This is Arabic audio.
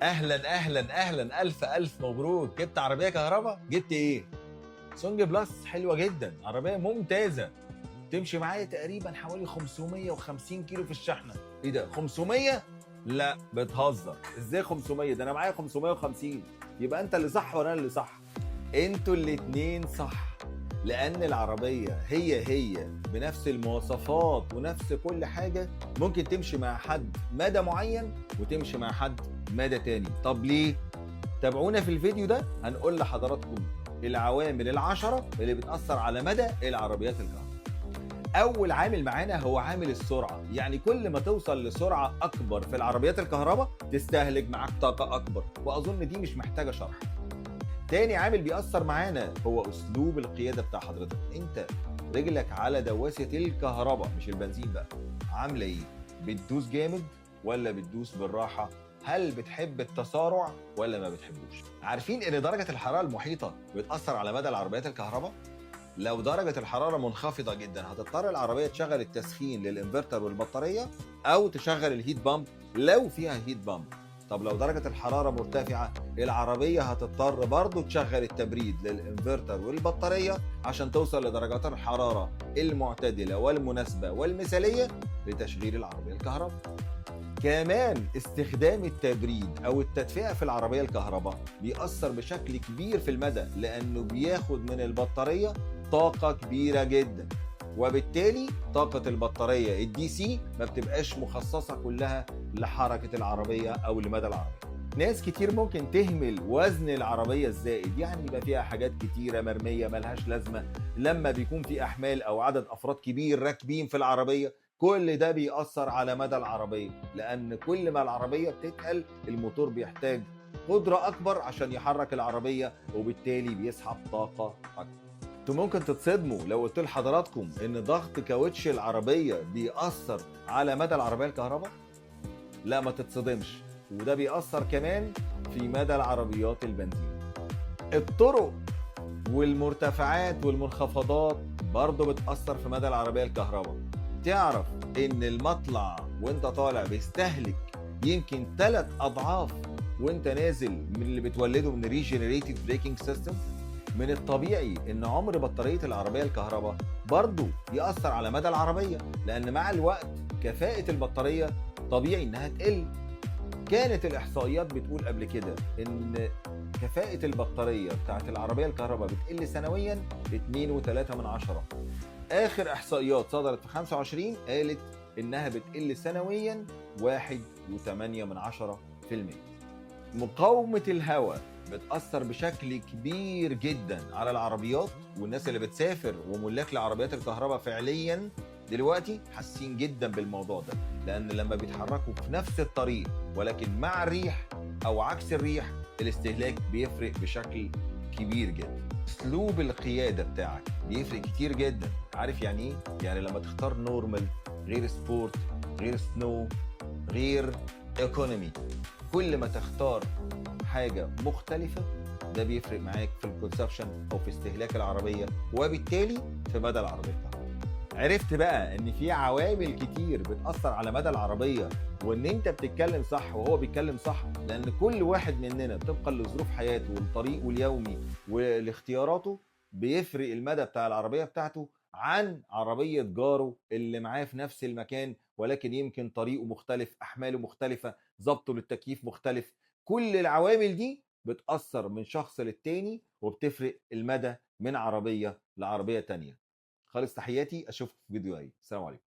اهلا اهلا اهلا، الف مبروك. جبت عربيه كهرباء؟ جبت ايه؟ سونج بلس. حلوه جدا، عربيه ممتازه، تمشي معايا تقريبا حوالي 550 كيلو في الشحنه. ايه ده 500؟ لا بتهزر، ازاي 500؟ ده انا معايا 550. يبقى انت اللي صح ولا انا اللي صح؟ انتوا الاتنين صح، لان العربيه هي بنفس المواصفات ونفس كل حاجه ممكن تمشي مع حد مدى معين وتمشي مع حد مدى تاني. طب ليه؟ تابعونا في الفيديو ده، هنقول لحضراتكم العوامل العشرة اللي بتأثر على مدى العربيات الكهرباء. أول عامل معانا هو عامل السرعة، يعني كل ما توصل لسرعة أكبر في العربيات الكهرباء تستهلك معاك طاقة أكبر، وأظن دي مش محتاجة شرح. تاني عامل بيأثر معانا هو أسلوب القيادة بتاع حضرتك. أنت رجلك على دواسة الكهرباء مش البنزين بقى، عاملة إيه؟ بتدوس جامد ولا بتدوس بالراحة؟ هل بتحب التسارع ولا ما بتحبوش؟ عارفين ان درجة الحرارة المحيطة بتأثر على مدى العربيات الكهرباء؟ لو درجة الحرارة منخفضة جدا هتضطر العربية تشغل التسخين للإنفرتر والبطارية، أو تشغل الهيت بامب لو فيها هيت بامب. طب لو درجة الحرارة مرتفعة العربية هتضطر برضو تشغل التبريد للإنفرتر والبطارية عشان توصل لدرجات الحرارة المعتدلة والمناسبة والمثالية لتشغيل العربية الكهرباء. كمان استخدام التبريد او التدفئه في العربيه الكهرباء بيأثر بشكل كبير في المدى، لانه بياخد من البطاريه طاقه كبيره جدا، وبالتالي طاقه البطاريه الدي سي ما بتبقاش مخصصه كلها لحركه العربيه او لمدى العربيه. ناس كتير ممكن تهمل وزن العربيه الزائد، يعني يبقى فيها حاجات كتيره مرميه ملهاش لازمه. لما بيكون في احمال او عدد افراد كبير راكبين في العربيه، كل ده بيأثر على مدى العربية، لأن كل ما العربية بتتقل الموتور بيحتاج قدرة أكبر عشان يحرك العربية، وبالتالي بيسحب طاقة أكبر. انتوا ممكن تتصدموا لو قلت لحضراتكم إن ضغط كاوتش العربية بيأثر على مدى العربية الكهرباء. لا ما تتصدمش، وده بيأثر كمان في مدى العربيات البنزين. الطرق والمرتفعات والمنخفضات برضه بتأثر في مدى العربية الكهرباء. تعرف ان المطلع وانت طالع بيستهلك يمكن 3 اضعاف وانت نازل من اللي بتولده من ريجنريتيف بريكنج سيستم. من الطبيعي ان عمر بطارية العربية الكهرباء برضه يأثر على مدى العربية، لان مع الوقت كفاءة البطارية طبيعي انها تقل. كانت الاحصائيات بتقول قبل كده ان كفاءة البطارية بتاعت العربية الكهرباء بتقل سنويا 2.3. اخر احصائيات صدرت في 25 قالت انها بتقل سنويا 1.8%. مقاومة الهواء بتأثر بشكل كبير جدا على العربيات، والناس اللي بتسافر وملاك العربيات الكهرباء فعليا دلوقتي حاسين جدا بالموضوع ده، لان لما بيتحركوا في نفس الطريق ولكن مع الريح او عكس الريح الاستهلاك بيفرق بشكل كبير جدا. اسلوب القياده بتاعك بيفرق كتير جدا. عارف يعني ايه؟ يعني لما تختار نورمال غير سبورت غير سنو غير ايكونومي، كل ما تختار حاجه مختلفه ده بيفرق معاك في الكونسبشن او في استهلاك العربيه، وبالتالي في مدى العربيه بتاعتك. عرفت بقى ان في عوامل كتير بتأثر على مدى العربية، وان انت بتتكلم صح وهو بيتكلم صح، لان كل واحد مننا طبقا لظروف حياته والطريق اليومي ولاختياراته بيفرق المدى بتاع العربية بتاعته عن عربية جاره اللي معاه في نفس المكان، ولكن يمكن طريقه مختلف، احماله مختلفة، ظبطه للتكييف مختلف. كل العوامل دي بتأثر من شخص للتاني وبتفرق المدى من عربية لعربية تانية. خالص تحياتي، اشوفك في فيديو جاي. السلام عليكم.